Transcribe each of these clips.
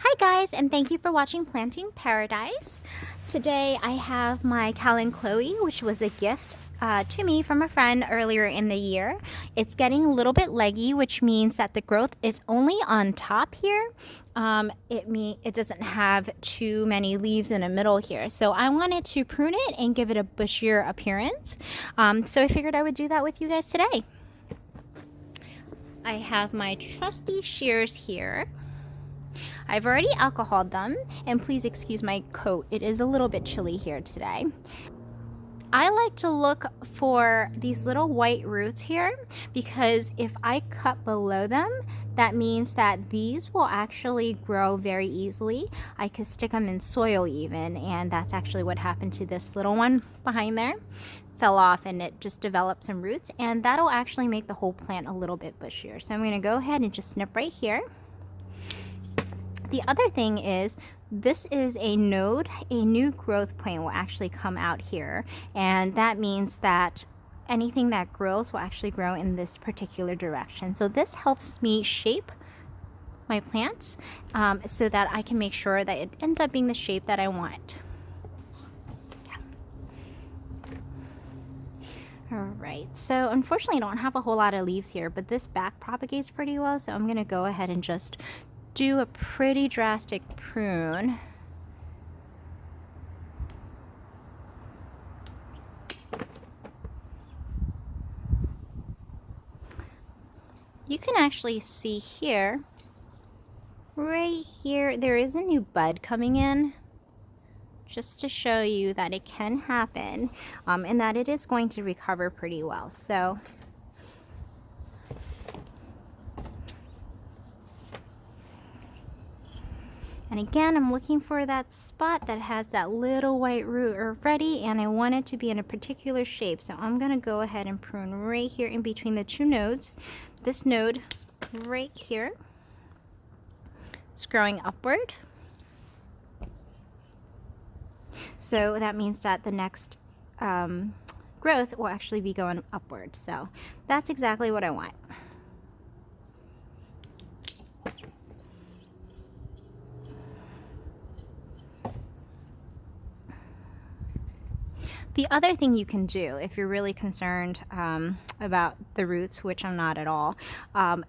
Hi guys, and thank you for watching Planting Paradise. Today I have my Kalanchoe, which was a gift to me from a friend earlier in the year. It's getting a little bit leggy, which means that the growth is only on top here. It doesn't have too many leaves in the middle here. So I wanted to prune it and give it a bushier appearance. So I figured I would do that with you guys today. I have my trusty shears here. I've already alcoholed them, and please excuse my coat. It is a little bit chilly here today. I like to look for these little white roots here because if I cut below them, that means that these will actually grow very easily. I could stick them in soil even, and that's actually what happened to this little one behind there. Fell off and it just developed some roots, and that'll actually make the whole plant a little bit bushier. So I'm going to go ahead and just snip right here. The other thing is, this is a node, a new growth point will actually come out here, and that means that anything that grows will actually grow in this particular direction. So this helps me shape my plants so that I can make sure that it ends up being the shape that I want. Alright, so unfortunately I don't have a whole lot of leaves here, but this back propagates pretty well, so I'm going to go ahead and just do a pretty drastic prune. You can actually see here, right here, there is a new bud coming in, just to show you that it can happen and that it is going to recover pretty well. So and again, I'm looking for that spot that has that little white root already, and I want it to be in a particular shape. So I'm going to go ahead and prune right here in between the two nodes. This node right here, it's growing upward. So that means that the next growth will actually be going upward. So that's exactly what I want. The other thing you can do if you're really concerned about the roots, which I'm not at all,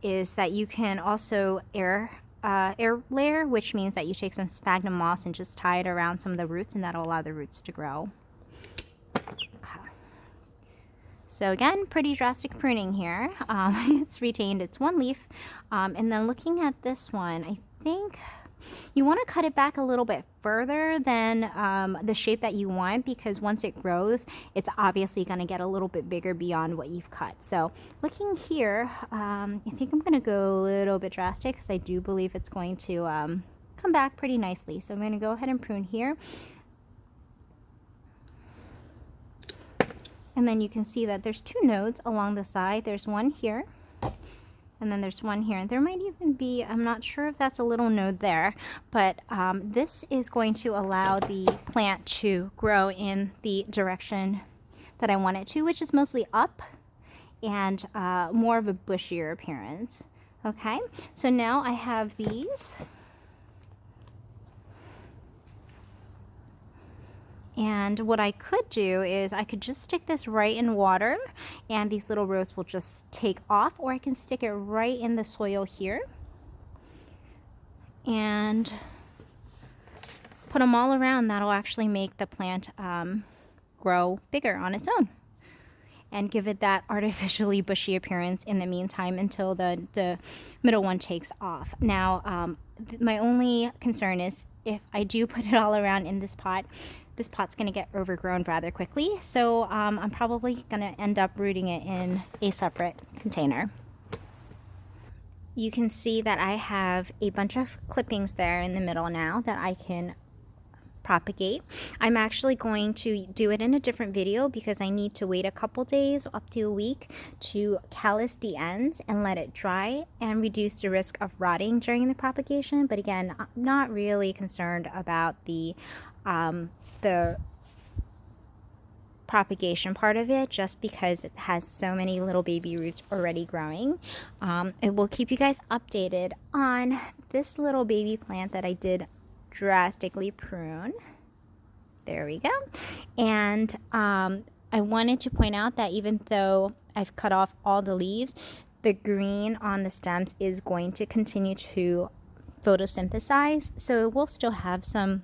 is that you can also air layer, which means that you take some sphagnum moss and just tie it around some of the roots, and that'll allow the roots to grow. Okay. So again, pretty drastic pruning here. It's retained its one leaf, and then looking at this one, I think you want to cut it back a little bit further than the shape that you want, because once it grows, it's obviously going to get a little bit bigger beyond what you've cut. So looking here, I think I'm going to go a little bit drastic because I do believe it's going to come back pretty nicely. So I'm going to go ahead and prune here. And then you can see that there's two nodes along the side. There's one here, and then there's one here, and there might even be, I'm not sure if that's a little node there, but this is going to allow the plant to grow in the direction that I want it to, which is mostly up and more of a bushier appearance. Okay, so now I have these. And what I could do is I could just stick this right in water and these little roots will just take off, or I can stick it right in the soil here and put them all around. That'll actually make the plant grow bigger on its own and give it that artificially bushy appearance in the meantime until the middle one takes off. Now, my only concern is if I do put it all around in this pot's going to get overgrown rather quickly. So I'm probably going to end up rooting it in a separate container. You can see that I have a bunch of clippings there in the middle now that I can propagate. I'm actually going to do it in a different video because I need to wait a couple days, up to a week, to callus the ends and let it dry and reduce the risk of rotting during the propagation. But again, I'm not really concerned about the propagation part of it, just because it has so many little baby roots already growing. It will keep you guys updated on this little baby plant that I did drastically prune. There we go. And I wanted to point out that even though I've cut off all the leaves, the green on the stems is going to continue to photosynthesize, so it will still have some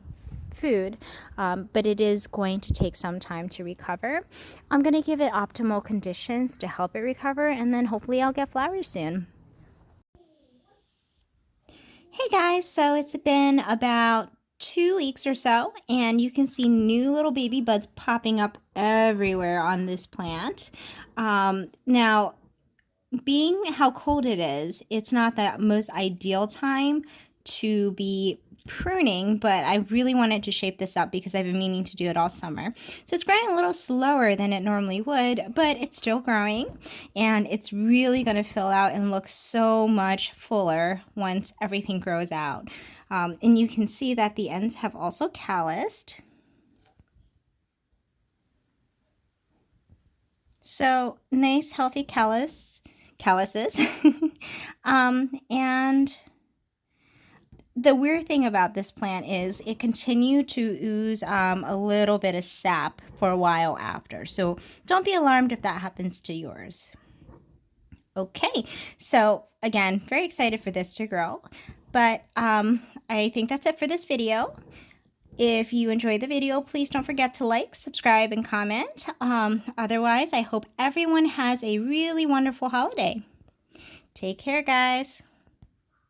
food, but it is going to take some time to recover. I'm going to give it optimal conditions to help it recover, and then hopefully I'll get flowers soon. Hey guys, so it's been about 2 weeks or so, and you can see new little baby buds popping up everywhere on this plant. Now, being how cold it is, it's not the most ideal time to be pruning, but I really wanted to shape this up because I've been meaning to do it all summer. So it's growing a little slower than it normally would, but it's still growing, and it's really going to fill out and look so much fuller once everything grows out. And you can see that the ends have also calloused. So nice healthy calluses. And the weird thing about this plant is it continued to ooze a little bit of sap for a while after. So don't be alarmed if that happens to yours. Okay, so again, very excited for this to grow. But I think that's it for this video. If you enjoyed the video, please don't forget to like, subscribe, and comment. Otherwise, I hope everyone has a really wonderful holiday. Take care, guys.